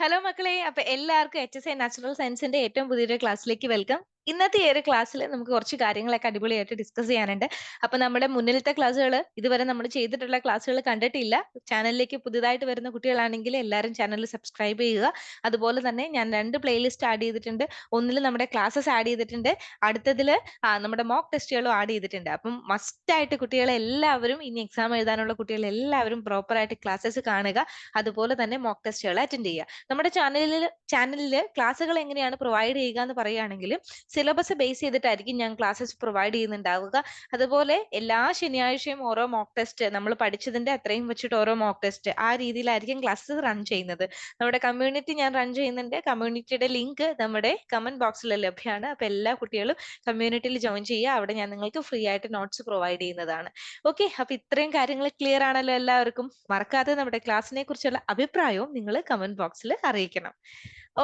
Hello മക്കളെ. അപ്പൊ എല്ലാവർക്കും HSA നാച്ചുറൽ സയൻസിന്റെ ഏറ്റവും പുതിയൊരു ക്ലാസ്സിലേക്ക് വെൽക്കം. ഇന്നത്തെ ഈ ഒരു ക്ലാസ്സിൽ നമുക്ക് കുറച്ച് കാര്യങ്ങളൊക്കെ അടിപൊളിയായിട്ട് ഡിസ്കസ് ചെയ്യാനുണ്ട്. അപ്പൊ നമ്മുടെ മുന്നിലത്തെ ക്ലാസ്സുകൾ ഇതുവരെ നമ്മൾ ചെയ്തിട്ടുള്ള ക്ലാസ്സുകൾ കണ്ടിട്ടില്ല, ചാനലിലേക്ക് പുതിയതായിട്ട് വരുന്ന കുട്ടികളാണെങ്കിൽ എല്ലാവരും ചാനൽ സബ്സ്ക്രൈബ് ചെയ്യുക. അതുപോലെ തന്നെ ഞാൻ 2 പ്ലേലിസ്റ്റ് ആഡ് ചെയ്തിട്ടുണ്ട്. ഒന്നിൽ നമ്മുടെ ക്ലാസ്സസ് ആഡ് ചെയ്തിട്ടുണ്ട്, അടുത്തതിൽ നമ്മുടെ മോക്ക് ടെസ്റ്റുകളും ആഡ് ചെയ്തിട്ടുണ്ട്. അപ്പം മസ്റ്റ് ആയിട്ട് കുട്ടികളെ എല്ലാവരും, ഇനി എക്സാം എഴുതാനുള്ള കുട്ടികൾ എല്ലാവരും പ്രോപ്പർ ആയിട്ട് ക്ലാസ്സസ് കാണുക. അതുപോലെ തന്നെ മോക്ക് ടെസ്റ്റുകൾ അറ്റൻഡ് ചെയ്യുക. നമ്മുടെ ചാനലിൽ ക്ലാസ്സുകൾ എങ്ങനെയാണ് പ്രൊവൈഡ് ചെയ്യുക എന്ന് പറയുകയാണെങ്കിൽ, സിലബസ് ബേസ് ചെയ്തിട്ടായിരിക്കും ഞാൻ ക്ലാസ്സസ് പ്രൊവൈഡ് ചെയ്യുന്നുണ്ടാവുക. അതുപോലെ എല്ലാ ശനിയാഴ്ചയും ഓരോ മോക്ക് ടെസ്റ്റ്, നമ്മൾ പഠിച്ചതിന്റെ അത്രയും വെച്ചിട്ട് ഓരോ മോക്ക് ടെസ്റ്റ്, ആ രീതിയിലായിരിക്കും ക്ലാസ്സസ് റൺ ചെയ്യുന്നത്. നമ്മുടെ കമ്മ്യൂണിറ്റി ഞാൻ റൺ ചെയ്യുന്നുണ്ട്. കമ്മ്യൂണിറ്റിയുടെ ലിങ്ക് നമ്മുടെ കമന്റ് ബോക്സിൽ ലഭ്യമാണ്. അപ്പൊ എല്ലാ കുട്ടികളും കമ്മ്യൂണിറ്റിയിൽ ജോയിൻ ചെയ്യുക. അവിടെ ഞാൻ നിങ്ങൾക്ക് ഫ്രീ ആയിട്ട് നോട്ട്സ് പ്രൊവൈഡ് ചെയ്യുന്നതാണ്. ഓക്കെ, അപ്പൊ ഇത്രയും കാര്യങ്ങൾ ക്ലിയർ ആണല്ലോ എല്ലാവർക്കും? മറക്കാതെ നമ്മുടെ ക്ലാസ്സിനെ കുറിച്ചുള്ള അഭിപ്രായവും നിങ്ങൾ കമന്റ് ബോക്സിൽ അറിയിക്കണം.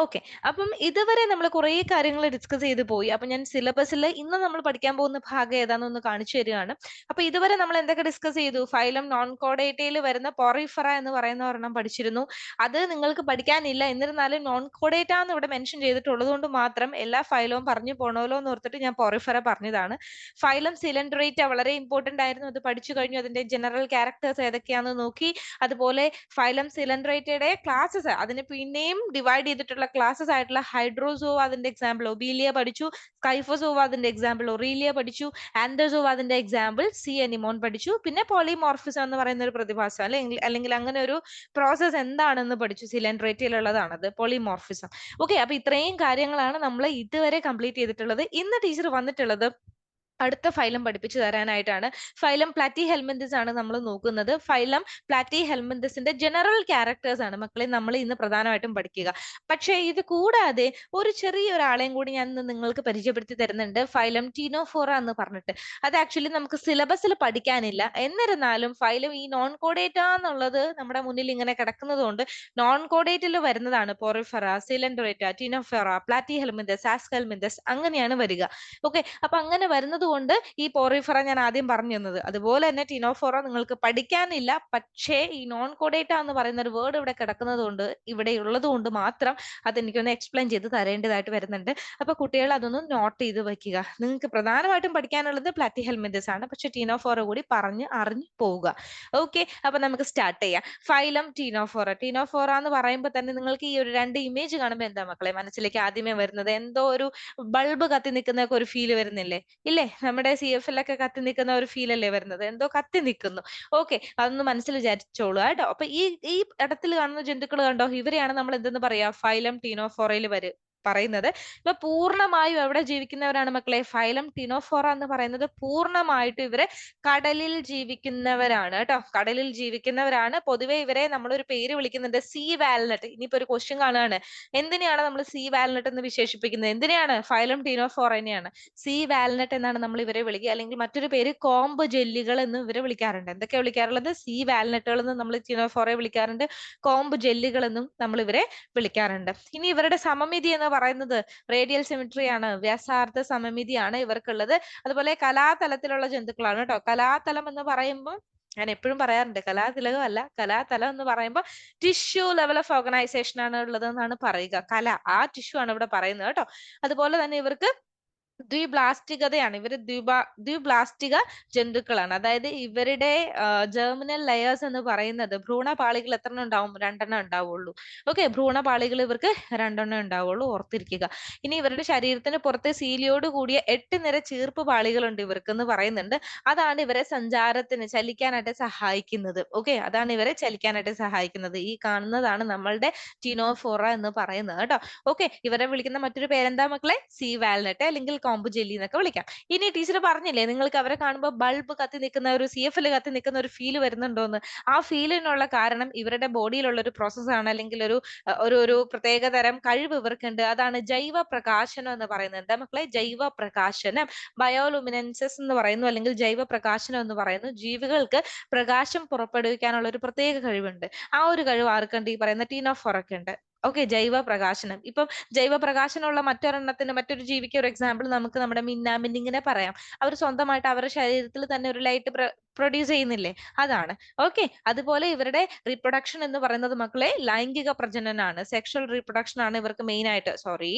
ഓക്കെ, അപ്പം ഇതുവരെ നമ്മൾ കുറേ കാര്യങ്ങൾ ഡിസ്കസ് ചെയ്ത് പോയി. അപ്പൊ ഞാൻ സിലബസിൽ ഇന്ന് നമ്മൾ പഠിക്കാൻ പോകുന്ന ഭാഗം ഏതാണെന്ന് കാണിച്ചു തരികയാണ്. അപ്പൊ ഇതുവരെ നമ്മൾ എന്തൊക്കെ ഡിസ്കസ് ചെയ്തു? ഫൈലം നോൺ കോഡേറ്റയിൽ വരുന്ന പോറിഫറ എന്ന് പറയുന്ന ഒരെണ്ണം പഠിച്ചിരുന്നു. അത് നിങ്ങൾക്ക് പഠിക്കാനില്ല, എന്നിരുന്നാലും നോൺ കോഡേറ്റ എന്ന് ഇവിടെ മെൻഷൻ ചെയ്തിട്ടുള്ളത് കൊണ്ട് മാത്രം എല്ലാ ഫൈലവും പറഞ്ഞു പോണല്ലോ എന്ന് ഓർത്തിട്ട് ഞാൻ പോറിഫറ പറഞ്ഞതാണ്. ഫൈലം സിലിണ്ടറേറ്റ വളരെ ഇമ്പോർട്ടന്റ് ആയിരുന്നു. അത് പഠിച്ചു കഴിഞ്ഞു. അതിന്റെ ജനറൽ ക്യാരക്ടേഴ്സ് ഏതൊക്കെയാണെന്ന് നോക്കി. അതുപോലെ ഫൈലം സിലിണ്ടറേറ്റയുടെ ക്ലാസ്സസ്, അതിന് പിന്നെയും ഡിവൈഡ് ചെയ്തിട്ടുള്ള ക്ലാസ്സസ് ആയിട്ടുള്ള ഹൈഡ്രോസോവ അതിന്റെ എക്സാമ്പിൾ ഒബീലിയ പഠിച്ചു, സ്കൈഫോസോവ അതിന്റെ എക്സാമ്പിൾ ഒറീലിയ പഠിച്ചു, ആൻഡർസോവ അതിന്റെ എക്സാമ്പിൾ സി അനിമോൺ പഠിച്ചു. പിന്നെ പോളിമോർഫിസം എന്ന് പറയുന്ന ഒരു പ്രതിഭാസം, അല്ലെങ്കിൽ അങ്ങനെ ഒരു പ്രോസസ് എന്താണെന്ന് പഠിച്ചു. സിലിണ്ടറേറ്റയിലുള്ളതാണത് പോളിമോർഫിസം. ഓക്കെ, അപ്പൊ ഇത്രയും കാര്യങ്ങളാണ് നമ്മൾ ഇതുവരെ കംപ്ലീറ്റ് ചെയ്തിട്ടുള്ളത്. ഇന്ന് ടീച്ചർ വന്നിട്ടുള്ളത് അടുത്ത ഫൈലം പഠിപ്പിച്ചു തരാനായിട്ടാണ്. ഫൈലം പ്ലാറ്റി ഹെൽമിന്തിസ് ആണ് നമ്മൾ നോക്കുന്നത്. ഫൈലം പ്ലാറ്റി ഹെൽമിന്തിസിന്റെ ജനറൽ ക്യാരക്ടേഴ്സ് ആണ് മക്കളെ നമ്മൾ ഇന്ന് പ്രധാനമായിട്ടും പഠിക്കുക. പക്ഷേ ഇത് കൂടാതെ ഒരു ചെറിയൊരാളെയും കൂടി ഞാൻ ഇന്ന് നിങ്ങൾക്ക് പരിചയപ്പെടുത്തി തരുന്നുണ്ട്, ഫൈലം ടീനോഫോറ എന്ന് പറഞ്ഞിട്ട്. അത് ആക്ച്വലി നമുക്ക് സിലബസിൽ പഠിക്കാനില്ല, എന്നിരുന്നാലും ഫൈലം ഈ നോൺ കോഡേറ്റ എന്നുള്ളത് നമ്മുടെ മുന്നിൽ ഇങ്ങനെ കിടക്കുന്നത് കൊണ്ട് നോൺ കോഡേറ്റിൽ വരുന്നതാണ്. പോറിഫറ, സിലിണ്ടറേറ്റ, ടീനോഫോറ, പ്ലാറ്റി ഹെൽമിന്തസ്, സാസ് ഹെൽമിന്തസ്, അങ്ങനെയാണ് വരിക. ഓക്കെ, അപ്പൊ അങ്ങനെ വരുന്നത് കൊണ്ട് ഈ പോറിഫറ ഞാൻ ആദ്യം പറഞ്ഞു തന്നത്. അതുപോലെ തന്നെ ടീനോഫോറ നിങ്ങൾക്ക് പഠിക്കാനില്ല, പക്ഷേ ഈ നോൺ കോഡേറ്റ എന്ന് പറയുന്ന ഒരു വേർഡ് ഇവിടെ കിടക്കുന്നത് കൊണ്ട്, ഇവിടെ ഉള്ളത് കൊണ്ട് മാത്രം അത് എനിക്കൊന്ന് എക്സ്പ്ലെയിൻ ചെയ്ത് തരേണ്ടതായിട്ട് വരുന്നുണ്ട്. അപ്പൊ കുട്ടികൾ അതൊന്ന് നോട്ട് ചെയ്ത് വെക്കുക. നിങ്ങൾക്ക് പ്രധാനമായിട്ടും പഠിക്കാനുള്ളത് പ്ലാറ്റി ഹെൽമിന്തസ് ആണ്, പക്ഷെ ടീനോഫോറ കൂടി പറഞ്ഞ് അറിഞ്ഞു പോവുക. ഓക്കെ, അപ്പൊ നമുക്ക് സ്റ്റാർട്ട് ചെയ്യാം. Phylum Ctenophora. ടീനോഫോറ എന്ന് പറയുമ്പോൾ തന്നെ നിങ്ങൾക്ക് ഈ ഒരു 2 ഇമേജ് കാണുമ്പോൾ എന്താ മക്കളെ മനസ്സിലേക്ക് ആദ്യമേ വരുന്നത്? എന്തോ ഒരു ബൾബ് കത്തി നിൽക്കുന്ന ഒരു ഫീല് വരുന്നില്ലേ? ഇല്ലേ? നമ്മുടെ CF ഒക്കെ കത്തി നിൽക്കുന്ന ഒരു ഫീൽ അല്ലേ വരുന്നത്? എന്തോ കത്തി നിൽക്കുന്നു. ഓക്കെ, അതൊന്ന് മനസ്സിൽ വിചാരിച്ചോളൂ കേട്ടോ. അപ്പൊ ഈ ഈ ഇടത്തിൽ കാണുന്ന ജന്തുക്കൾ കണ്ടോ, ഇവരെയാണ് നമ്മൾ എന്തെന്ന് പറയാ? ഫൈലം ടീനോഫോറയിൽ പറയുന്നത്. ഇപ്പൊ പൂർണ്ണമായും എവിടെ ജീവിക്കുന്നവരാണ് മക്കളെ? ഫൈലം ടീനോഫോറ എന്ന് പറയുന്നത് പൂർണ്ണമായിട്ടും ഇവരെ കടലിൽ ജീവിക്കുന്നവരാണ് കേട്ടോ. കടലിൽ ജീവിക്കുന്നവരാണ്. പൊതുവെ ഇവരെ നമ്മളൊരു പേര് വിളിക്കുന്നുണ്ട്, സീ വാൽനട്ട്. ഇനിയിപ്പോ ഒരു ക്വസ്റ്റ്യൻ കാണുകയാണ്, എന്തിനെയാണ് നമ്മൾ സീ വാൽനട്ട് എന്ന് വിശേഷിപ്പിക്കുന്നത്? എന്തിനെയാണ്? ഫൈലം ടീനോഫോറനെയാണ് സീ വാൽനട്ട് എന്നാണ് നമ്മൾ ഇവരെ വിളിക്കുക. അല്ലെങ്കിൽ മറ്റൊരു പേര് കോമ്പ് ജെല്ലികൾ എന്ന് ഇവരെ വിളിക്കാറുണ്ട്. എന്തൊക്കെയാ വിളിക്കാറുള്ളത്? സീ വാൽനട്ടുകൾ എന്നും നമ്മൾ ടീനോഫോറയെ വിളിക്കാറുണ്ട്, കോമ്പ് ജെല്ലികൾ എന്നും നമ്മൾ ഇവരെ വിളിക്കാറുണ്ട്. ഇനി ഇവരുടെ സമമിതി എന്ന് പറയുന്നത് റേഡിയൽ സിമിട്രി ആണ്, വ്യാസാർത്ഥ സമമിതിയാണ് ഇവർക്കുള്ളത്. അതുപോലെ കലാതലത്തിലുള്ള ജന്തുക്കളാണ് കേട്ടോ. കലാതലം എന്ന് പറയുമ്പോൾ ഞാൻ എപ്പോഴും പറയാറുണ്ട്, കലാതിലകം അല്ല, കലാതലം എന്ന് പറയുമ്പോൾ ടിഷ്യൂ ലെവൽ ഓഫ് ഓർഗനൈസേഷൻ ആണ് ഉള്ളത് എന്നാണ് പറയുക. കല, ആ ടിഷ്യൂ ആണ് ഇവിടെ പറയുന്നത് കേട്ടോ. അതുപോലെ തന്നെ ഇവർക്ക് ദ്വിബ്ലാസ്റ്റികതയാണ്. ഇവര് ദ്വിബ്ലാസ്റ്റിക ജന്തുക്കളാണ്. അതായത് ഇവരുടെ ജെർമിനൽ ലെയേഴ്സ് എന്ന് പറയുന്നത്, ഭ്രൂണപാളികൾ എത്ര ഉണ്ടാവും? 2 ഉണ്ടാവുള്ളൂ. ഓക്കെ, ഭ്രൂണപാളികൾ ഇവർക്ക് 2 ഉണ്ടാവുള്ളൂ, ഓർത്തിരിക്കുക. ഇനി ഇവരുടെ ശരീരത്തിന് പുറത്തെ സീലിയോട് കൂടിയ 8 നിര ചീർപ്പ് പാളികളുണ്ട് ഇവർക്ക് എന്ന് പറയുന്നുണ്ട്. അതാണ് ഇവരെ സഞ്ചാരത്തിന്, ചലിക്കാനായിട്ട് സഹായിക്കുന്നത്. ഓക്കെ, അതാണ് ഇവരെ ചലിക്കാനായിട്ട് സഹായിക്കുന്നത്. ഈ കാണുന്നതാണ് നമ്മളുടെ ടീനോഫോറ എന്ന് പറയുന്നത് കേട്ടോ. ഓക്കെ, ഇവരെ വിളിക്കുന്ന മറ്റൊരു പേരെന്താ മക്കളെ? സീ വാൽനട്ട് അല്ലെങ്കിൽ കോമ്പ് ജെല്ലി എന്നൊക്കെ വിളിക്കാം. ഇനി ടീച്ചർ പറഞ്ഞില്ലേ നിങ്ങൾക്ക് അവരെ കാണുമ്പോൾ ബൾബ് കത്തി നിൽക്കുന്ന ഒരു CF കത്തി നിൽക്കുന്ന ഒരു ഫീൽ വരുന്നുണ്ടോന്ന്? ആ ഫീലിനുള്ള കാരണം ഇവരുടെ ബോഡിയിലുള്ള ഒരു പ്രോസസ്സാണ്, അല്ലെങ്കിൽ ഒരു പ്രത്യേക തരം കഴിവ് ഇവർക്കുണ്ട്. അതാണ് ജൈവ പ്രകാശനം എന്ന് പറയുന്നത്. എന്താ മക്കളെ? ജൈവ പ്രകാശനം. ബയോലുമിനൻസസ് എന്ന് പറയുന്നു, അല്ലെങ്കിൽ ജൈവ പ്രകാശനം എന്ന് പറയുന്നു. ജീവികൾക്ക് പ്രകാശം പുറപ്പെടുവിക്കാനുള്ള ഒരു പ്രത്യേക കഴിവുണ്ട്. ആ ഒരു കഴിവ് ആർക്കുണ്ട്? ഈ പറയുന്ന ടീനോഫോറയ്ക്ക് ഉണ്ട്. ഓക്കെ, ജൈവ പ്രകാശനം. ഇപ്പം ജൈവ പ്രകാശനമുള്ള മറ്റൊരെണ്ണത്തിന്, മറ്റൊരു ജീവിക്ക് ഒരു എക്സാമ്പിൾ നമുക്ക് നമ്മുടെ മിന്നാമിന്നിങ്ങിനെ പറയാം. അവർ സ്വന്തമായിട്ട് അവരുടെ ശരീരത്തിൽ തന്നെ ഒരു ലൈറ്റ് പ്രൊഡ്യൂസ് ചെയ്യുന്നില്ലേ, അതാണ്. ഓക്കെ, അതുപോലെ ഇവരുടെ റീപ്രൊഡക്ഷൻ എന്ന് പറയുന്നത് മക്കളെ ലൈംഗിക പ്രജനനാണ്, സെക്ഷൽ റീപ്രൊഡക്ഷൻ ആണ് ഇവർക്ക് മെയിൻ ആയിട്ട്,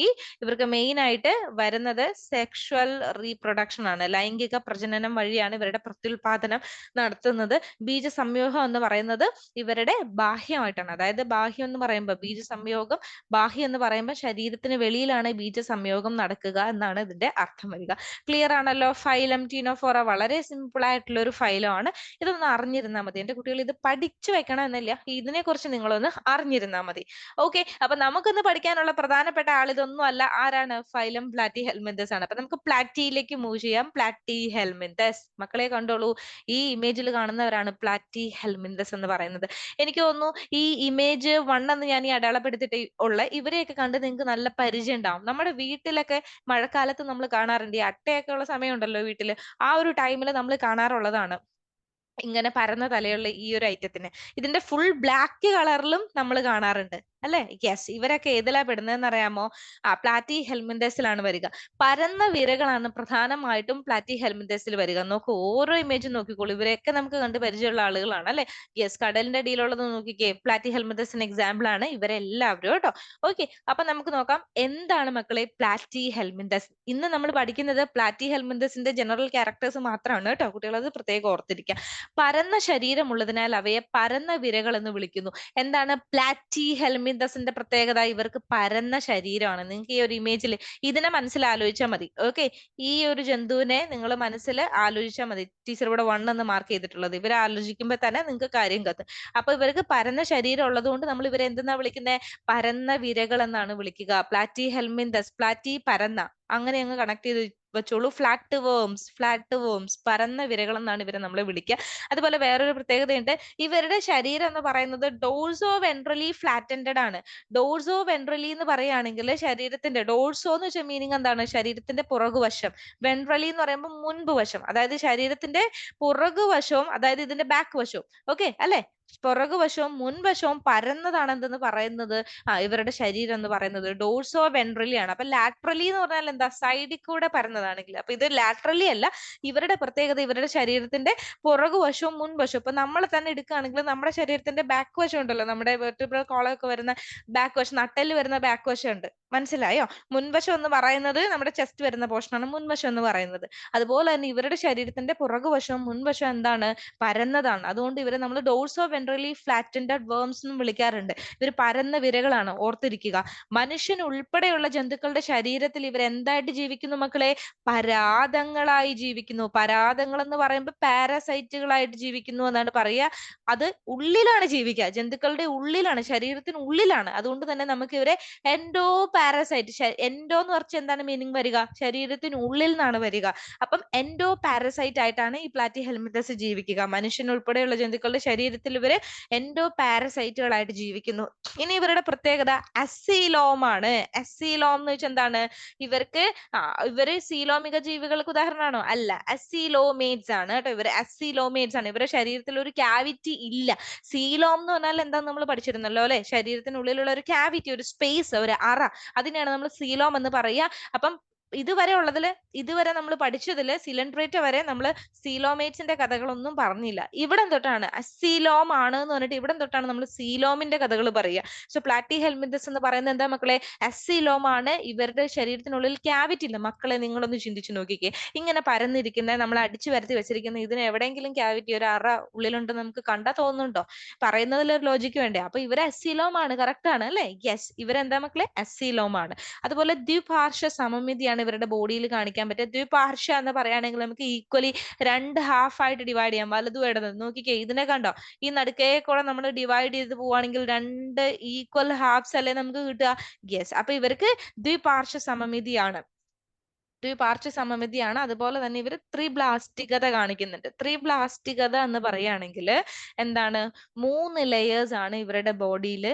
ഇവർക്ക് മെയിൻ ആയിട്ട് വരുന്നത് സെക്ഷൽ റീപ്രൊഡക്ഷൻ ആണ്. ലൈംഗിക പ്രജനനം വഴിയാണ് ഇവരുടെ പ്രത്യുൽപാദനം നടത്തുന്നത്. ബീജസംയോഗം എന്ന് പറയുന്നത് ഇവരുടെ ബാഹ്യമായിട്ടാണ്. അതായത് ബാഹ്യം എന്ന് പറയുമ്പോൾ ബീജസംയോഗം, ബാഹ്യം എന്ന് പറയുമ്പോൾ ശരീരത്തിന് വെളിയിലാണ് ബീജസംയോഗം നടക്കുക എന്നാണ് ഇതിന്റെ അർത്ഥം വരിക. ക്ലിയർ ആണല്ലോ? ഫൈലം ടീനോഫോറ വളരെ സിമ്പിൾ ആയിട്ടുള്ള ഒരു ഫൈലം ആണ്. ഇതൊന്ന് അറിഞ്ഞിരുന്നാൽ മതി എന്റെ കുട്ടികൾ, ഇത് പഠിച്ചു വെക്കണം എന്നില്ല, ഇതിനെ കുറിച്ച് നിങ്ങളൊന്ന് അറിഞ്ഞിരുന്നാൽ മതി. ഓക്കെ, അപ്പൊ നമുക്കൊന്ന് പഠിക്കാനുള്ള പ്രധാനപ്പെട്ട ആൾ ഇതൊന്നും അല്ല, ആരാണ്? ഫൈലം പ്ലാറ്റി ഹെൽമിന്തസ് ആണ്. അപ്പൊ നമുക്ക് പ്ലാറ്റിയിലേക്ക് മൂവ് ചെയ്യാം. പ്ലാറ്റി ഹെൽമിന്തസ് മക്കളെ കണ്ടോളൂ, ഈ ഇമേജിൽ കാണുന്നവരാണ് പ്ലാറ്റി ഹെൽമിന്തസ് എന്ന് പറയുന്നത്. എനിക്ക് തോന്നുന്നു ഈ ഇമേജ് 1 എന്ന് ഞാൻ ഈ അടയാളപ്പെടുത്തിയിട്ട് ഉള്ള ഇവരെയൊക്കെ കണ്ട് നിങ്ങൾക്ക് നല്ല പരിചയം ഉണ്ടാവും. നമ്മുടെ വീട്ടിലൊക്കെ മഴക്കാലത്ത് നമ്മൾ കാണാറുണ്ട്, ഈ അട്ടയൊക്കെ ഉള്ള സമയമുണ്ടല്ലോ വീട്ടില്, ആ ഒരു ടൈമിൽ നമ്മൾ കാണാറുള്ളതാണ് ഇങ്ങനെ പരന്ന തലയുള്ള ഈ ഒരു ഐറ്റത്തിന്. ഇതിന്റെ ഫുൾ ബ്ലാക്ക് കളറിലും നമ്മൾ കാണാറുണ്ട് അല്ലെ? യെസ്, ഇവരൊക്കെ ഏതിലാ പെടുന്നതെന്ന് അറിയാമോ? പ്ലാറ്റി ഹെൽമിന്തസിലാണ് വരിക. പരന്ന വിരകളാണ് പ്രധാനമായിട്ടും പ്ലാറ്റി ഹെൽമിന്തസിൽ വരിക. നോക്കൂ, ഓരോ ഇമേജും നോക്കിക്കോളൂ, ഇവരെയൊക്കെ നമുക്ക് കണ്ട് പരിചയമുള്ള ആളുകളാണ് അല്ലെ? യെസ്, കടലിന്റെ അടിയിലുള്ളത് നോക്കിക്കേ, പ്ലാറ്റി ഹെൽമിന്തസിന് എക്സാമ്പിൾ ആണ് ഇവരെല്ലാവരും കേട്ടോ. ഓക്കെ, അപ്പൊ നമുക്ക് നോക്കാം എന്താണ് മക്കളെ പ്ലാറ്റി ഹെൽമിന്തസ്. ഇന്ന് നമ്മൾ പഠിക്കുന്നത് പ്ലാറ്റി ഹെൽമിന്തസിന്റെ ജനറൽ ക്യാരക്ടേഴ്സ് മാത്രമാണ് കേട്ടോ, കുട്ടികൾ അത് പ്രത്യേകം ഓർത്തിരിക്കുക. പരന്ന ശരീരമുള്ളതിനാൽ അവയെ പരന്ന വിരകൾ എന്ന് വിളിക്കുന്നു. എന്താണ് പ്ലാറ്റി ഹെൽമിന്തസിന്റെ പ്രത്യേകത? ഇവർക്ക് പരന്ന ശരീരമാണ്. നിങ്ങൾക്ക് ഈ ഒരു ഇമേജിൽ ഇതിനെ മനസ്സിൽ ആലോചിച്ചാൽ മതി. ഓക്കെ, ഈ ഒരു ജന്തുവിനെ നിങ്ങൾ മനസ്സിൽ ആലോചിച്ചാൽ മതി. ടീച്ചർ ഇവിടെ 1 എന്ന് മാർക്ക് ചെയ്തിട്ടുള്ളത്, ഇവരെ ആലോചിക്കുമ്പോൾ തന്നെ നിങ്ങൾക്ക് കാര്യം കത്തും. അപ്പൊ ഇവർക്ക് പരന്ന ശരീരം ഉള്ളത് കൊണ്ട് നമ്മൾ ഇവരെ എന്തെന്നാ വിളിക്കുന്നത്? പരന്ന വിരകൾ എന്നാണ് വിളിക്കുക. പ്ലാറ്റി ഹെൽമിന്തസ്, പ്ലാറ്റി പരന്ന, അങ്ങനെ അങ്ങ് കണക്ട് ചെയ്ത് വെച്ചോളൂ. ഫ്ലാറ്റ് വേംസ് പരന്ന വിരകൾ എന്നാണ് ഇവരെ നമ്മൾ വിളിക്കുക. അതുപോലെ വേറൊരു പ്രത്യേകതയുണ്ട്, ഇവരുടെ ശരീരം എന്ന് പറയുന്നത് ഡോഴ്സോ വെൻട്രലി ഫ്ലാറ്റൻഡഡ് ആണ്. ഡോഴ്സോ വെൻട്രലി എന്ന് പറയുകയാണെങ്കിൽ ശരീരത്തിന്റെ, ഡോഴ്സോ എന്ന് വെച്ചാൽ മീനിങ് എന്താണ്? ശരീരത്തിന്റെ പുറകുവശം. വെൻട്രലി എന്ന് പറയുമ്പോൾ മുൻപ് വശം, അതായത് ശരീരത്തിന്റെ പുറകുവശവും, അതായത് ഇതിന്റെ ബാക്ക് വശവും. ഓക്കെ അല്ലെ? പുറകുവശവും മുൻവശവും പരന്നതാണ് എന്തെന്ന് പറയുന്നത്, ഇവരുടെ ശരീരം എന്ന് പറയുന്നത് ഡോഴ്സോ വെൻട്രലി ആണ്. അപ്പൊ ലാറ്ററലി എന്ന് പറഞ്ഞാൽ എന്താ? സൈഡിൽ കൂടെ പരന്നതാണെങ്കിൽ. അപ്പൊ ഇത് ലാറ്ററലി അല്ല, ഇവരുടെ പ്രത്യേകത ഇവരുടെ ശരീരത്തിന്റെ പുറകുവശവും മുൻവശവും. ഇപ്പൊ നമ്മൾ തന്നെ എടുക്കുകയാണെങ്കിൽ നമ്മുടെ ശരീരത്തിന്റെ ബാക്ക് വശം ഉണ്ടല്ലോ, നമ്മുടെ വെർട്ടിബ്രൽ കോളമൊക്കെ വരുന്ന ബാക്ക് വശം, നട്ടെല്ല് വരുന്ന ബാക്ക് വശം ഉണ്ട്, മനസ്സിലായോ? മുൻവശം എന്ന് പറയുന്നത് നമ്മുടെ ചെസ്റ്റ് വരുന്ന പോർഷനാണ് മുൻവശം എന്ന് പറയുന്നത്. അതുപോലെ തന്നെ ഇവരുടെ ശരീരത്തിന്റെ പുറകുവശവും മുൻവശവും എന്താണ്? പരന്നതാണ്. അതുകൊണ്ട് ഇവരെ നമ്മൾ ഡോഴ്സോ വെൻട്രലി ഫ്ലാറ്റൻഡഡ് വേംസ് എന്നും വിളിക്കാറുണ്ട്. ഇവർ പരന്ന വിരകളാണ്, ഓർത്തിരിക്കുക. മനുഷ്യൻ ഉൾപ്പെടെയുള്ള ജന്തുക്കളുടെ ശരീരത്തിൽ ഇവർ എന്തായിട്ട് ജീവിക്കുന്നു മക്കളെ? പരാദങ്ങളായി ജീവിക്കുന്നു. പരാദങ്ങൾ എന്ന് പറയുമ്പോൾ പാരസൈറ്റുകളായിട്ട് ജീവിക്കുന്നു എന്നാണ് പറയുക. അത് ഉള്ളിലാണ് ജീവിക്കുക, ജന്തുക്കളുടെ ഉള്ളിലാണ്, ശരീരത്തിന് ഉള്ളിലാണ്. അതുകൊണ്ട് തന്നെ നമുക്ക് ഇവരെ എൻഡോ പാരസൈറ്റ്, എൻഡോ എന്ന് പറഞ്ഞാൽ എന്താണ് മീനിങ് വരിക? ശരീരത്തിന് ഉള്ളിൽ നിന്നാണ് വരിക. അപ്പം എൻഡോ പാരസൈറ്റ് ആയിട്ടാണ് ഈ പ്ലാറ്റി ഹെൽമിന്തസ് ജീവിക്കുക. മനുഷ്യൻ ഉൾപ്പെടെയുള്ള ജന്തുക്കളുടെ ശരീരത്തിൽ ഇവര് എൻഡോ പാരസൈറ്റുകളായിട്ട് ജീവിക്കുന്നു. ഇനി ഇവരുടെ പ്രത്യേകത അസീലോം ആണ്. അസീലോം എന്ന് വെച്ചാൽ എന്താണ്? ഇവർക്ക് ഇവര് സീലോമിക ജീവികൾക്ക് ഉദാഹരണമാണോ? അല്ല, അസീലോമേറ്റ്സ് ആണ് കേട്ടോ. ഇവര് അസീലോമേറ്റ്സ് ആണ്. ഇവരുടെ ശരീരത്തിൽ ഒരു ക്യാവിറ്റി ഇല്ല. സീലോം എന്ന് പറഞ്ഞാൽ എന്താന്ന് നമ്മൾ പഠിച്ചിരുന്നല്ലോ അല്ലെ? ശരീരത്തിനുള്ളിലുള്ള ഒരു ക്യാവിറ്റി, ഒരു സ്പേസ്, ഒരു അറ, അതിനെയാണ് നമ്മൾ സീലോം എന്ന് പറയുക. അപ്പം ഇതുവരെ നമ്മൾ പഠിച്ചതില് സിലൻഡ്രേറ്റ വരെ നമ്മൾ സീലോമേറ്റ്സിന്റെ കഥകളൊന്നും പറഞ്ഞില്ല. ഇവിടം തൊട്ടാണ് അസീലോം ആണ് എന്ന് പറഞ്ഞിട്ട് ഇവിടം തൊട്ടാണ് നമ്മൾ സീലോമിന്റെ കഥകൾ പറയുക. സോ പ്ലാറ്റി ഹെൽമിന്തസ് എന്ന് പറയുന്നത് എന്താ മക്കളെ? അസീലോം ആണ്. ഇവരുടെ ശരീരത്തിനുള്ളിൽ ക്യാവിറ്റി ഇല്ല. മക്കളെ നിങ്ങളൊന്ന് ചിന്തിച്ചു നോക്കിക്കേ, ഇങ്ങനെ പരന്നിരിക്കുന്ന, നമ്മൾ അടിച്ചു വരുത്തി വെച്ചിരിക്കുന്ന ഇതിന് എവിടെയെങ്കിലും ക്യാവിറ്റി, ഒരു അറ ഉള്ളിലുണ്ടെന്ന് നമുക്ക് കണ്ടാ തോന്നുന്നുണ്ടോ? പറയുന്നതിൽ ഒരു ലോജിക്ക് വേണ്ടേ? അപ്പൊ ഇവര് അസീലോം ആണ്, കറക്റ്റ് ആണ് അല്ലെ? യെസ്, ഇവരെന്താ മക്കളെ? അസീലോം ആണ്. അതുപോലെ ദ്വിപാർശ്വ സമമിതിയാണ് ഇവരുടെ ബോഡിയിൽ കാണിക്കാൻ പറ്റുക. ദ്വിപാർശ്വ എന്ന് പറയുകയാണെങ്കിൽ നമുക്ക് ഈക്വലി 2 ഹാഫ് ആയിട്ട് ഡിവൈഡ് ചെയ്യാം, വലതും ഇടതും. നോക്കിക്കേ, ഇതിനെ കണ്ടോ? ഈ നടുക്കേ കൂടെ നമ്മൾ ഡിവൈഡ് ചെയ്ത് പോവുകയാണെങ്കിൽ 2 ഈക്വൽ ഹാഫ്സ് അല്ലേ നമുക്ക് കിട്ടുക? യെസ്, അപ്പൊ ഇവർക്ക് ദ്വിപാർശ്വ സമമിതിയാണ്. ദ്വിപാർശ്വ സമമിതിയാണ്. അതുപോലെ തന്നെ ഇവർ ത്രിബ്ലാസ്റ്റികത കാണിക്കുന്നുണ്ട്. ത്രിബ്ലാസ്റ്റികത എന്ന് പറയുകയാണെങ്കിൽ എന്താണ്? 3 ലെയേഴ്സ് ആണ് ഇവരുടെ ബോഡിയിൽ.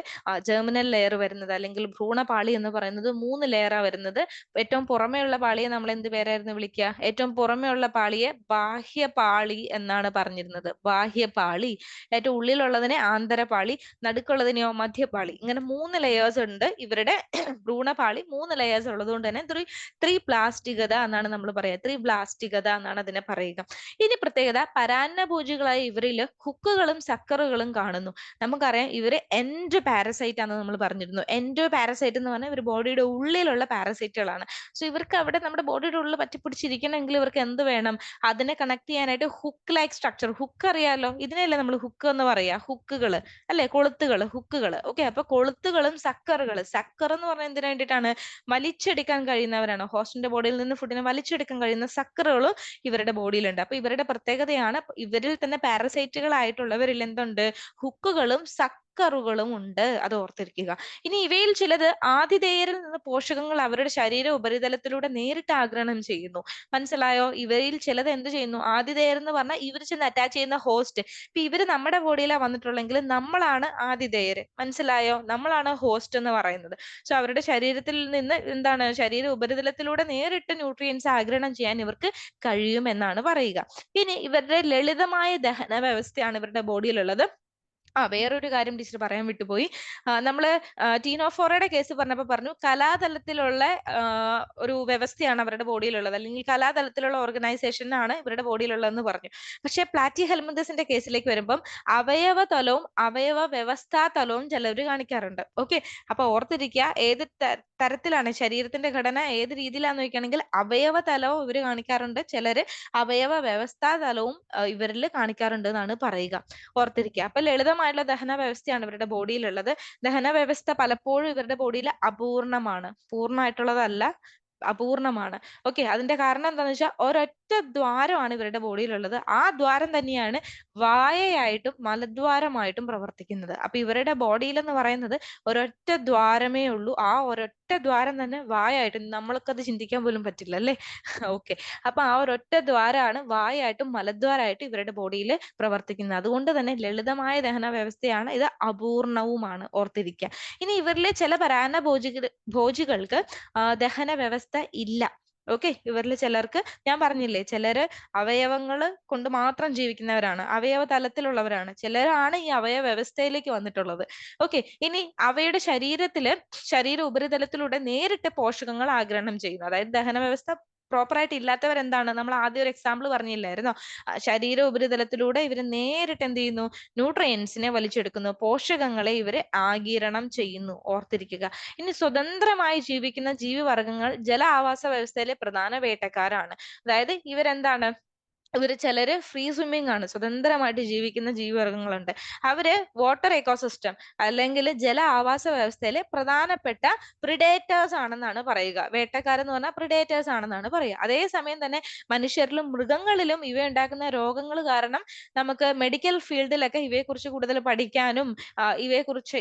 ജെർമിനൽ ലെയർ വരുന്നത്, അല്ലെങ്കിൽ ഭ്രൂണപാളി എന്ന് പറയുന്നത് 3 ലെയറാ വരുന്നത്. ഏറ്റവും പുറമേയുള്ള പാളിയെ നമ്മൾ എന്ത് പേരായിരുന്നു വിളിക്കുക? ഏറ്റവും പുറമേയുള്ള പാളിയെ ബാഹ്യപാളി എന്നാണ് പറഞ്ഞിരുന്നത്. ബാഹ്യപാളി. ഏറ്റവും ഉള്ളിലുള്ളതിനെ ആന്തരപാളി, നടുക്കുള്ളതിനെയോ മധ്യപാളി. ഇങ്ങനെ 3 ലെയേഴ്സ് ഉണ്ട് ഇവരുടെ ഭ്രൂണപാളി. 3 ലെയേഴ്സ് ഉള്ളത് കൊണ്ട് തന്നെ ത്രിപ്ലാസ്റ്റികത ബ്ലാസ്റ്റികത എന്നാണ് നമ്മൾ പറയുക. ത്രിബ്ലാസ്റ്റികത എന്നാണ് അതിനെ പറയുക. ഇനി പ്രത്യേകത, പരാന്നഭോജികളായ ഇവരിൽ ഹുക്കുകളും സക്കറുകളും കാണുന്നു. നമുക്കറിയാം ഇവര് എൻഡോ പാരസൈറ്റ് ആണെന്ന് നമ്മൾ പറഞ്ഞിരുന്നു. എൻഡോ പാരസൈറ്റ് എന്ന് പറഞ്ഞാൽ ഇവർ ബോഡിയുടെ ഉള്ളിലുള്ള പാരസൈറ്റുകളാണ്. സോ ഇവർക്ക് അവിടെ നമ്മുടെ ബോഡിയുടെ ഉള്ളിൽ പറ്റിപ്പിടിച്ചിരിക്കണമെങ്കിൽ ഇവർക്ക് എന്ത് വേണം? അതിനെ കണക്ട് ചെയ്യാനായിട്ട് ഹുക്ക് ലൈക്ക് സ്ട്രക്ചർ. ഹുക്ക് അറിയാലോ, ഇതിനെയല്ലേ നമ്മൾ ഹുക്ക് എന്ന് പറയാ, ഹുക്കുകൾ അല്ലെ, കൊളുത്തുകൾ, ഹുക്കുകൾ. ഓക്കെ, അപ്പൊ കൊളുത്തുകളും സക്കറുകൾ. സക്കർ എന്ന് പറഞ്ഞാൽ എന്തിനു വേണ്ടിയിട്ടാണ്? വലിച്ചെടുക്കാൻ കഴിയുന്നവരാണ്. ഹോസ്റ്റിന്റെ ബോഡിയിൽ നിന്ന് ഫുഡിനെ വലിച്ചെടുക്കാൻ കഴിയുന്ന സക്കറുകളും ഇവരുടെ ബോഡിയിലുണ്ട്. അപ്പൊ ഇവരുടെ പ്രത്യേകതയാണ്, ഇവരിൽ തന്നെ പാരസൈറ്റുകൾ ആയിട്ടുള്ളവരിൽ എന്തുണ്ട്? ഹുക്കുകളും സക്കറുകളും ഉണ്ട്. അത് ഓർത്തിരിക്കുക. ഇനി ഇവയിൽ ചിലത് ആതിഥേയരിൽ നിന്ന് പോഷകങ്ങൾ അവരുടെ ശരീര ഉപരിതലത്തിലൂടെ നേരിട്ട് ആഗിരണം ചെയ്യുന്നു. മനസ്സിലായോ? ഇവയിൽ ചിലത് എന്ത് ചെയ്യുന്നു? ആതിഥേയർ എന്ന് പറഞ്ഞാൽ ഇവർ ചെന്ന് അറ്റാച്ച് ചെയ്യുന്ന ഹോസ്റ്റ്. ഇപ്പൊ ഇവര് നമ്മുടെ ബോഡിയിലാണ് വന്നിട്ടുള്ളെങ്കിൽ നമ്മളാണ് ആതിഥേയര്. മനസ്സിലായോ? നമ്മളാണ് ഹോസ്റ്റ് എന്ന് പറയുന്നത്. സോ അവരുടെ ശരീരത്തിൽ നിന്ന് എന്താണ്, ശരീര ഉപരിതലത്തിലൂടെ നേരിട്ട് ന്യൂട്രിയൻസ് ആഗിരണം ചെയ്യാൻ ഇവർക്ക് കഴിയുമെന്നാണ് പറയുക. ഇനി ഇവരുടെ ലളിതമായ ദഹന വ്യവസ്ഥയാണ് ഇവരുടെ ബോഡിയിലുള്ളത്. വേറൊരു കാര്യം ടീച്ചർ പറയാൻ വിട്ടുപോയി. നമ്മള് ടീനോഫോറയുടെ കേസ് പറഞ്ഞപ്പോൾ പറഞ്ഞു കലാതലത്തിലുള്ള ഒരു വ്യവസ്ഥയാണ് അവരുടെ ബോഡിയിലുള്ളത്, അല്ലെങ്കിൽ കലാതലത്തിലുള്ള ഓർഗനൈസേഷൻ ആണ് ഇവരുടെ ബോഡിയിലുള്ളതെന്ന് പറഞ്ഞു. പക്ഷെ പ്ലാറ്റി ഹെൽമിന്തസിന്റെ കേസിലേക്ക് വരുമ്പം അവയവ തലവും അവയവ വ്യവസ്ഥാ തലവും ചിലർ കാണിക്കാറുണ്ട്. ഓക്കെ, അപ്പൊ ഓർത്തിരിക്കുക, ഏത് തരത്തിലാണ് ശരീരത്തിന്റെ ഘടന ഏത് രീതിയിലാന്ന് ചോദിക്കുകയാണെങ്കിൽ അവയവ തലവും ഇവർ കാണിക്കാറുണ്ട്, ചിലര് അവയവ വ്യവസ്ഥാ തലവും ഇവരിൽ കാണിക്കാറുണ്ട് എന്നാണ് പറയുക. ഓർത്തിരിക്കുക. അപ്പൊ ലളിതമായിട്ടുള്ള ദഹന വ്യവസ്ഥയാണ് ഇവരുടെ ബോഡിയിലുള്ളത്. ദഹന വ്യവസ്ഥ പലപ്പോഴും ഇവരുടെ ബോഡിയിൽ അപൂർണമാണ്, പൂർണ്ണമായിട്ടുള്ളതല്ല, അപൂർണമാണ്. ഓക്കെ, അതിന്റെ കാരണം എന്താണെന്ന് വെച്ചാൽ ഒരൊറ്റ ദ്വാരമാണ് ഇവരുടെ ബോഡിയിലുള്ളത്. ആ ദ്വാരം തന്നെയാണ് വായയായിട്ടും മലദ്വാരമായിട്ടും പ്രവർത്തിക്കുന്നത്. അപ്പൊ ഇവരുടെ ബോഡിയിൽ എന്ന് പറയുന്നത് ഒരൊറ്റ ദ്വാരമേ ഉള്ളൂ. ആ ഒരൊറ്റ ദ്വാരം തന്നെ വായായിട്ടും, നമ്മൾക്കത് ചിന്തിക്കാൻ പോലും പറ്റില്ല അല്ലേ? ഓക്കെ, അപ്പൊ ആ ഒരൊറ്റ ദ്വാരമാണ് വായായിട്ടും മലദ്വാരമായിട്ടും ഇവരുടെ ബോഡിയിൽ പ്രവർത്തിക്കുന്നത്. അതുകൊണ്ട് തന്നെ ലളിതമായ ദഹന വ്യവസ്ഥയാണ് ഇത്, അപൂർണവുമാണ്. ഓർത്തിരിക്കുക. ഇനി ഇവരിലെ ചില ഭോജികൾക്ക് ദഹന വ്യവസ്ഥ ഇല്ല. ഓക്കെ, ഇവരിൽ ചിലർക്ക് ഞാൻ പറഞ്ഞില്ലേ, ചിലര് അവയവങ്ങൾ കൊണ്ട് മാത്രം ജീവിക്കുന്നവരാണ്, അവയവ തലത്തിലുള്ളവരാണ്, ചിലരാണ് ഈ അവയവ വ്യവസ്ഥയിലേക്ക് വന്നിട്ടുള്ളത്. ഓക്കെ, ഇനി അവയുടെ ശരീര ഉപരിതലത്തിലൂടെ നേരിട്ട് പോഷകങ്ങൾ ആഗിരണം ചെയ്യുന്നു. അതായത് ദഹന വ്യവസ്ഥ പ്രോപ്പറായിട്ട് ഇല്ലാത്തവരെന്താണ്, നമ്മൾ ആദ്യം ഒരു എക്സാമ്പിൾ പറഞ്ഞില്ലായിരുന്നോ? ശരീര ഉപരിതലത്തിലൂടെ ഇവർ നേരിട്ട് എന്ത് ചെയ്യുന്നു? ന്യൂട്രിയൻസിനെ വലിച്ചെടുക്കുന്നു, പോഷകങ്ങളെ ഇവര് ആഗിരണം ചെയ്യുന്നു. ഓർത്തിരിക്കുക. ഇനി സ്വതന്ത്രമായി ജീവിക്കുന്ന ജീവിവർഗങ്ങൾ ജല ആവാസ വ്യവസ്ഥയിലെ പ്രധാന വേട്ടക്കാരാണ്. അതായത് ഇവരെന്താണ്, ചിലര് ഫ്രീ സ്വിമ്മിങ് ആണ്, സ്വതന്ത്രമായിട്ട് ജീവിക്കുന്ന ജീവിവർഗങ്ങളുണ്ട്. അവര് വാട്ടർ എക്കോസിസ്റ്റം അല്ലെങ്കിൽ ജല ആവാസ വ്യവസ്ഥയിലെ പ്രധാനപ്പെട്ട പ്രിഡേറ്റേഴ്സ് ആണെന്നാണ് പറയുക. വേട്ടക്കാരെന്ന് പറഞ്ഞാൽ പ്രിഡേറ്റേഴ്സ് ആണെന്നാണ് പറയുക. അതേസമയം തന്നെ മനുഷ്യരിലും മൃഗങ്ങളിലും ഇവ ഉണ്ടാക്കുന്ന രോഗങ്ങൾ കാരണം നമുക്ക് മെഡിക്കൽ ഫീൽഡിലൊക്കെ ഇവയെക്കുറിച്ച് കൂടുതൽ പഠിക്കാനും ഇവയെക്കുറിച്ച്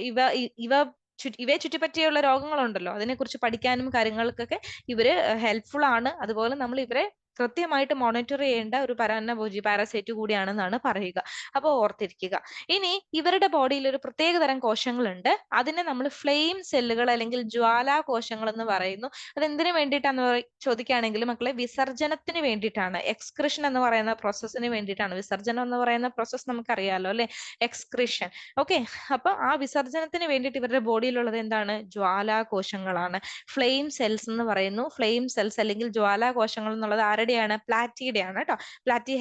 ഇവയെ ചുറ്റിപ്പറ്റിയുള്ള രോഗങ്ങളുണ്ടല്ലോ, അതിനെക്കുറിച്ച് പഠിക്കാനും കാര്യങ്ങൾക്കൊക്കെ ഇവര് ഹെൽപ്ഫുൾ ആണ്. അതുപോലെ നമ്മൾ ഇവരെ കൃത്യമായിട്ട് മോണിറ്റർ ചെയ്യേണ്ട ഒരു പരാന്നഭോജി പാരസൈറ്റ് കൂടിയാണെന്നാണ് പറയുക. അപ്പൊ ഓർത്തിരിക്കുക. ഇനി ഇവരുടെ ബോഡിയിൽ ഒരു പ്രത്യേക തരം കോശങ്ങളുണ്ട്. അതിനെ നമ്മൾ ഫ്ലെയിം സെല്ലുകൾ അല്ലെങ്കിൽ ജ്വാലാ കോശങ്ങൾ എന്ന് പറയുന്നു. അതെന്തിനു വേണ്ടിയിട്ടാന്ന് ചോദിക്കുകയാണെങ്കിൽ മക്കളെ, വിസർജനത്തിന് വേണ്ടിയിട്ടാണ്. എക്സ്ക്രിഷൻ എന്ന് പറയുന്ന പ്രോസസ്സിന് വേണ്ടിയിട്ടാണ്. വിസർജനം എന്ന് പറയുന്ന പ്രോസസ്സ് നമുക്കറിയാലോ അല്ലെ, എക്സ്ക്രിഷൻ. ഓക്കെ, അപ്പൊ ആ വിസർജനത്തിന് വേണ്ടിയിട്ട് ഇവരുടെ ബോഡിയിലുള്ളത് എന്താണ്? ജ്വാലാ കോശങ്ങളാണ്. ഫ്ലെയിം സെൽസ് എന്ന് പറയുന്നു. ഫ്ലെയിം സെൽസ് അല്ലെങ്കിൽ ജ്വാലാ കോശങ്ങൾ എന്നുള്ളത് ആരുടെയാണ്? പ്ലാറ്റിയുടെയാണ് കേട്ടോ. പ്ലാറ്റി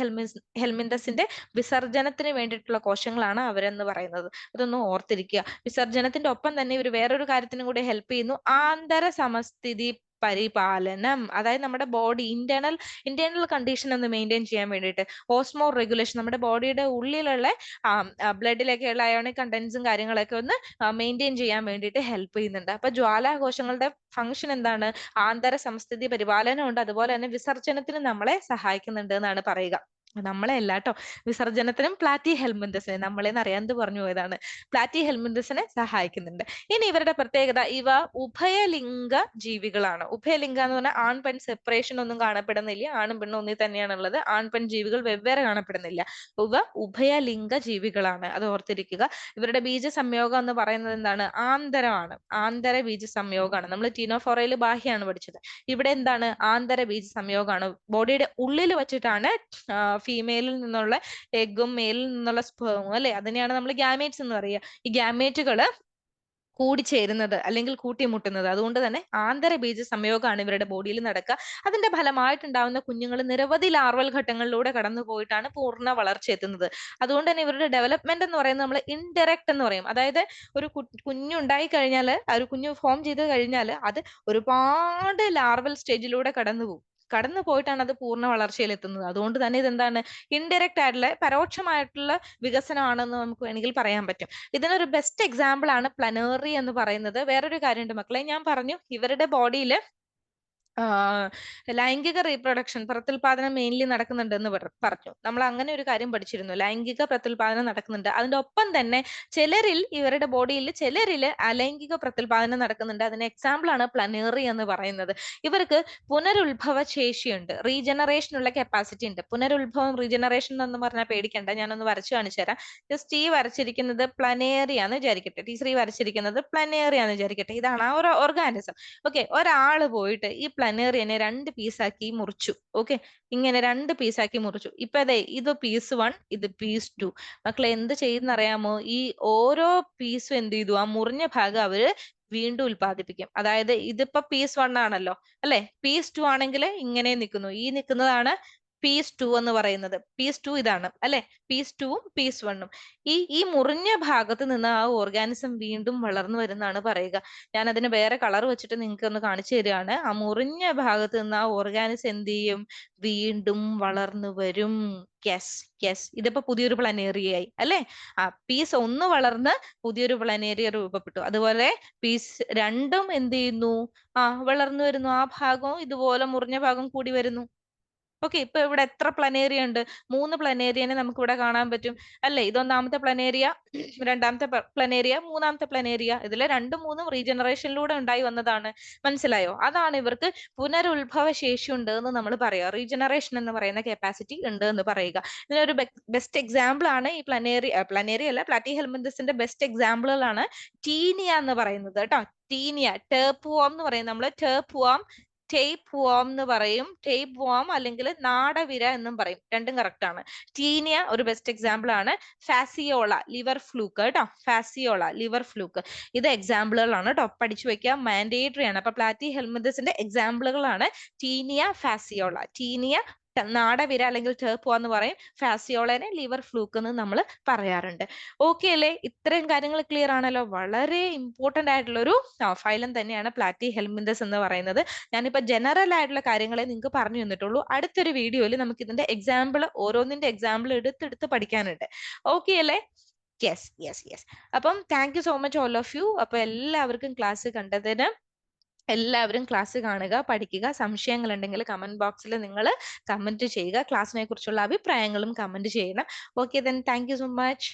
ഹെൽമിന്തസിന്റെ വിസർജനത്തിന് വേണ്ടിയിട്ടുള്ള കോശങ്ങളാണ് അവരെന്ന് പറയുന്നത്. അതൊന്ന് ഓർത്തിരിക്കുക. വിസർജനത്തിന്റെ ഒപ്പം തന്നെ ഇവർ വേറൊരു കാര്യത്തിനും കൂടി ഹെൽപ്പ് ചെയ്യുന്നു, ആന്തര സമസ്ഥിതി പരിപാലനം. അതായത് നമ്മുടെ ബോഡി ഇന്റേണൽ കണ്ടീഷൻ ഒന്ന് മെയിൻറ്റെയിൻ ചെയ്യാൻ വേണ്ടിയിട്ട്, ഓസ്മോ റെഗുലേഷൻ, നമ്മുടെ ബോഡിയുടെ ഉള്ളിലുള്ള ബ്ലഡിലേക്കുള്ള അയോണിക് കണ്ടന്റ്സും കാര്യങ്ങളൊക്കെ ഒന്ന് മെയിൻറ്റെയിൻ ചെയ്യാൻ വേണ്ടിയിട്ട് ഹെൽപ്പ് ചെയ്യുന്നുണ്ട്. അപ്പൊ ജ്വാലാകോശങ്ങളുടെ ഫംഗ്ഷൻ എന്താണ്? ആന്തര സമസ്ഥിതി പരിപാലനം ഉണ്ട്, അതുപോലെ തന്നെ വിസർജനത്തിന് നമ്മളെ സഹായിക്കുന്നുണ്ട് എന്നാണ് പറയുക. നമ്മളെ അല്ല കേട്ടോ, വിസർജനത്തിനും പ്ലാറ്റി ഹെൽമിന്തസിനെ, നമ്മളെന്ന് അറിയാതെ പറഞ്ഞു പോയതാണ്, പ്ലാറ്റി ഹെൽമിന്തസിനെ സഹായിക്കുന്നുണ്ട്. ഇനി ഇവരുടെ പ്രത്യേകത, ഇവ ഉഭയലിംഗ ജീവികളാണ്. ഉഭയലിംഗ എന്ന് പറഞ്ഞാൽ ആൺ പെൺ സെപ്പറേഷൻ ഒന്നും കാണപ്പെടുന്നില്ല, ആണും പെണ്ണും ഒന്നി തന്നെയാണുള്ളത്, ആൺ പെൺ ജീവികൾ വെവ്വേറെ കാണപ്പെടുന്നില്ല. ഇവ ഉഭയലിംഗ ജീവികളാണ്, അത് ഓർത്തിരിക്കുക. ഇവരുടെ ബീജ സംയോഗം എന്ന് പറയുന്നത് എന്താണ്? ആന്തരമാണ്, ആന്തര ബീജ സംയോഗമാണ്. നമ്മൾ ടീനോഫോറയിൽ ബാഹ്യാണ് പഠിച്ചത്, ഇവിടെ എന്താണ്? ആന്തര ബീജ സംയോഗമാണ്. ബോഡിയുടെ ഉള്ളിൽ വെച്ചിട്ടാണ് ഫീമെയിലിൽ നിന്നുള്ള എഗ്ഗും മെയിലിൽ നിന്നുള്ള സ്പേമും അല്ലെ, അതിനെയാണ് നമ്മൾ ഗ്യാമേറ്റ്സ് എന്ന് പറയുക. ഈ ഗ്യാമേറ്റുകള് കൂടിച്ചേരുന്നത് അല്ലെങ്കിൽ കൂട്ടിമുട്ടുന്നത്. അതുകൊണ്ട് തന്നെ ആന്തരബീജ സംയോഗമാണ് ഇവരുടെ ബോഡിയിൽ നടക്കുക. അതിന്റെ ഫലമായിട്ടുണ്ടാവുന്ന കുഞ്ഞുങ്ങൾ നിരവധി ലാർവൽ ഘട്ടങ്ങളിലൂടെ കടന്നു പോയിട്ടാണ് പൂർണ്ണ വളർച്ച എത്തുന്നത്. അതുകൊണ്ട് തന്നെ ഇവരുടെ ഡെവലപ്മെന്റ് എന്ന് പറയുന്നത് നമ്മൾ ഇൻഡയറക്റ്റ് എന്ന് പറയും. അതായത് ഒരു കുഞ്ഞുണ്ടായി കഴിഞ്ഞാൽ, ആ ഒരു കുഞ്ഞ് ഫോം ചെയ്ത് കഴിഞ്ഞാൽ അത് ഒരുപാട് ലാർവൽ സ്റ്റേജിലൂടെ കടന്നു പോയിട്ടാണ് അത് പൂർണ്ണ വളർച്ചയിൽ എത്തുന്നത്. അതുകൊണ്ട് തന്നെ ഇതെന്താണ്, ഇൻഡയറക്റ്റ് ആയിട്ടുള്ള പരോക്ഷമായിട്ടുള്ള വികസനമാണെന്ന് നമുക്ക് വേണമെങ്കിൽ പറയാൻ പറ്റും. ഇതിനൊരു ബെസ്റ്റ് എക്സാമ്പിൾ ആണ് പ്ലനേറി എന്ന് പറയുന്നത്. വേറൊരു കാര്യമുണ്ട് മക്കളെ, ഞാൻ പറഞ്ഞു ഇവരുടെ ബോഡിയിൽ ലൈംഗിക റീപ്രൊഡക്ഷൻ, പ്രത്യുൽപാദനം മെയിൻലി നടക്കുന്നുണ്ട് എന്ന് പറഞ്ഞു. നമ്മൾ അങ്ങനെ ഒരു കാര്യം പഠിച്ചിരുന്നു, ലൈംഗിക പ്രത്യുൽപാദനം നടക്കുന്നുണ്ട്. അതിന്റെ ഒപ്പം തന്നെ ഇവരുടെ ബോഡിയിൽ ചിലരിൽ അലൈംഗിക പ്രത്യുൽപാദനം നടക്കുന്നുണ്ട്. അതിന് എക്സാമ്പിൾ ആണ് പ്ലനേറി എന്ന് പറയുന്നത്. ഇവർക്ക് പുനരുത്ഭവ ശേഷിയുണ്ട്, റീജനറേഷനുള്ള കപ്പാസിറ്റി ഉണ്ട്. പുനരുത്ഭവം റീജനറേഷൻ എന്ന് പറഞ്ഞാൽ പേടിക്കണ്ട, ഞാനൊന്ന് വരച്ചു കാണിച്ചു തരാം. ജസ്റ്റ് ഈ വരച്ചിരിക്കുന്നത് പ്ലനേറിയാന്ന് വിചാരിക്കട്ടെ, ടീച്ചർ ഈ വരച്ചിരിക്കുന്നത് പ്ലനേറിയാന്ന് വിചാരിക്കട്ടെ. ഇതാണ് ആ ഒരു ഓർഗാനിസം. ഓക്കെ, ഒരാള് പോയിട്ട് ഈ പ്ലനേറിയനെ 2 പീസാക്കി മുറിച്ചു. ഓക്കെ, ഇങ്ങനെ 2 പീസാക്കി മുറിച്ചു. ഇപ്പൊ അതെ, ഇത് പീസ് 1, ഇത് പീസ് 2. മക്കളെ എന്ത് ചെയ്യുന്നറിയാമോ? ഈ ഓരോ പീസും എന്ത് ചെയ്തു, ആ മുറിഞ്ഞ ഭാഗം അവര് വീണ്ടും ഉൽപ്പാദിപ്പിക്കും. അതായത് ഇതിപ്പോ പീസ് 1 ആണല്ലോ അല്ലെ, പീസ് 2 ആണെങ്കിൽ ഇങ്ങനെ നിൽക്കുന്നു. ഈ നിൽക്കുന്നതാണ് പീസ് 2 എന്ന് പറയുന്നത്. പീസ് 2 ഇതാണ് അല്ലെ, പീസ് 2ഉം പീസ് 1ഉം. ഈ മുറിഞ്ഞ ഭാഗത്ത് നിന്ന് ആ ഓർഗാനിസം വീണ്ടും വളർന്നു വരുന്നതാണ് പറയുക. ഞാൻ അതിന് വേറെ കളർ വെച്ചിട്ട് നിങ്ങൾക്ക് ഒന്ന് കാണിച്ചു തരികയാണ്. ആ മുറിഞ്ഞ ഭാഗത്ത് നിന്ന് ആ ഓർഗാനിസം എന്ത് ചെയ്യും, വീണ്ടും വളർന്നു വരും. യെസ് യെസ്, ഇതിപ്പോ പുതിയൊരു പ്ലനേറിയ ആയി അല്ലെ. ആ പീസ് 1 വളർന്ന് പുതിയൊരു പ്ലനേറിയ രൂപപ്പെട്ടു. അതുപോലെ പീസ് 2ഉം എന്ത് ചെയ്യുന്നു, വളർന്നു വരുന്നു. ആ ഭാഗവും ഇതുപോലെ മുറിഞ്ഞ ഭാഗം കൂടി വരുന്നു. ഓക്കെ, ഇപ്പൊ ഇവിടെ എത്ര പ്ലനേറിയ ഉണ്ട്? 3 പ്ലനേറിയനെ നമുക്ക് ഇവിടെ കാണാൻ പറ്റും അല്ലെ. ഇതൊന്നാമത്തെ പ്ലനേറിയ, രണ്ടാമത്തെ പ്ലനേറിയ, മൂന്നാമത്തെ പ്ലനേറിയ. ഇതിലെ 2ഉം 3ഉം റീജനറേഷനിലൂടെ ഉണ്ടായി വന്നതാണ്. മനസ്സിലായോ? അതാണ് ഇവർക്ക് പുനരുത്ഭവ ശേഷി ഉണ്ട് എന്ന് നമ്മൾ പറയുക, റീജനറേഷൻ എന്ന് പറയുന്ന കപ്പാസിറ്റി ഉണ്ട് എന്ന് പറയുക. ഇതിനൊരു ബെസ്റ്റ് എക്സാമ്പിൾ ആണ് ഈ പ്ലനേറിയ അല്ല, പ്ലാറ്റി ഹെൽമിന്തസിന്റെ ബെസ്റ്റ് എക്സാമ്പിളുകളാണ് ടീനിയ എന്ന് പറയുന്നത് കേട്ടോ. ടീനിയ, ടേപ്പ് വോം എന്ന് പറയും നമ്മൾ, ടേപ്പ് വോം, ടേപ്പ് വോം എന്ന് പറയും, ടേപ്പ് വോം അല്ലെങ്കിൽ നാടവിര എന്നും പറയും, രണ്ടും കറക്റ്റ് ആണ്. ടീനിയ ഒരു ബെസ്റ്റ് എക്സാമ്പിൾ ആണ്. ഫാസിയോള, ലിവർ ഫ്ലൂക്ക് കേട്ടോ, ഫാസിയോള, ലിവർ ഫ്ലൂക്ക്. ഇത് എക്സാമ്പിളുകളാണ് കേട്ടോ, പഠിച്ചു വെക്കുക, മാൻഡേറ്ററി ആണ്. അപ്പൊ പ്ലാറ്റി ഹെൽമിന്തസിന്റെ എക്സാമ്പിളുകളാണ് ടീനിയ, ഫാസിയോള. ടീനിയ നാടവിര അല്ലെങ്കിൽ ടേപ്പ് എന്ന് പറയും, ഫാസിയോളനെ ലിവർ ഫ്ലൂക്ക് എന്ന് നമ്മൾ പറയാറുണ്ട്. ഓക്കെ അല്ലേ? ഇത്രയും കാര്യങ്ങൾ ക്ലിയർ ആണല്ലോ. വളരെ ഇമ്പോർട്ടന്റ് ആയിട്ടുള്ള ഒരു ഫൈലം തന്നെയാണ് പ്ലാറ്റി ഹെൽമിന്തസ് എന്ന് പറയുന്നത്. ഞാനിപ്പോ ജനറൽ ആയിട്ടുള്ള കാര്യങ്ങളെ നിങ്ങൾക്ക് പറഞ്ഞു തന്നിട്ടുള്ളൂ. അടുത്തൊരു വീഡിയോയിൽ നമുക്ക് ഇതിന്റെ എക്സാമ്പിൾ, ഓരോന്നിന്റെ എക്സാമ്പിൾ എടുത്തെടുത്ത് പഠിക്കാനുണ്ട്. ഓക്കെ അല്ലേ? Yes yes yes. അപ്പം thank you so much all of you. അപ്പൊ എല്ലാവർക്കും ക്ലാസ് കണ്ടതിന് എല്ലാവരും ക്ലാസ് കാണുക, പഠിക്കുക. സംശയങ്ങൾ ഉണ്ടെങ്കിൽ കമന്റ് ബോക്സിൽ നിങ്ങൾ കമന്റ് ചെയ്യുക. ക്ലാസ്സിനെ കുറിച്ചുള്ള അഭിപ്രായങ്ങളും കമന്റ് ചെയ്യണം. Okay, thank you so much.